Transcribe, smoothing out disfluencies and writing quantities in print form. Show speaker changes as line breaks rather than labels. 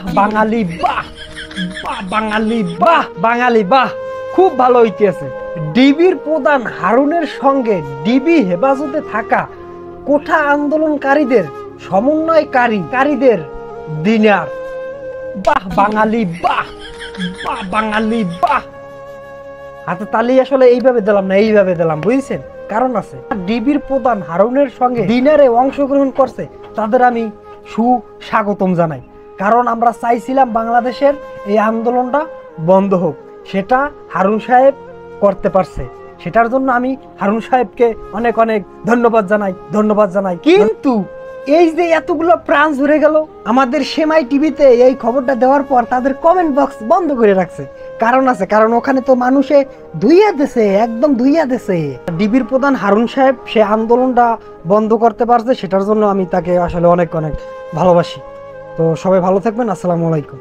বাহ বাঙালি বাহ, বাহ বাঙালি বাহ, বাঙালি বাহ, খুব ভালো হইতেছে। ডিবির প্রধান হারুনের সঙ্গে ডিবি হেফাজতে থাকা কোঠা আন্দোলনকারীদের সমন্বয়কারীদের দিনার। বাহ বাঙালি বাহ, বাহ বাঙালি বাহ। হাতে তালি আসলে এইভাবে দিলাম না, এইভাবে দিলাম, বুঝছেন? কারণ আছে, ডিবির প্রধান হারুনের সঙ্গে দিনারে অংশগ্রহণ করছে তাদের আমি সুস্বাগতম জানাই। কারণ আমরা চাইছিলাম বাংলাদেশের এই আন্দোলনটা বন্ধ হোক, সেটা হারুন সাহেব করতে পারছে। সেটার জন্য আমি হারুন সাহেবকে অনেক অনেক ধন্যবাদ জানাই। কিন্তু এই যে এতগুলো প্রাণ ঝরে গেল, আমাদের সেমাই টিভিতে এই খবরটা দেওয়ার পর তাদের কমেন্ট বক্স বন্ধ করে রাখছে। কারণ আছে, কারণ ওখানে তো মানুষে ধুইয়া দিছে, একদম ধুইয়া দিছে। ডিবির প্রধান হারুন সাহেব সে আন্দোলনটা বন্ধ করতে পারছে, সেটার জন্য আমি তাকে আসলে অনেক অনেক ভালোবাসি। তো সবাই ভালো থাকবেন, আসসালামু আলাইকুম।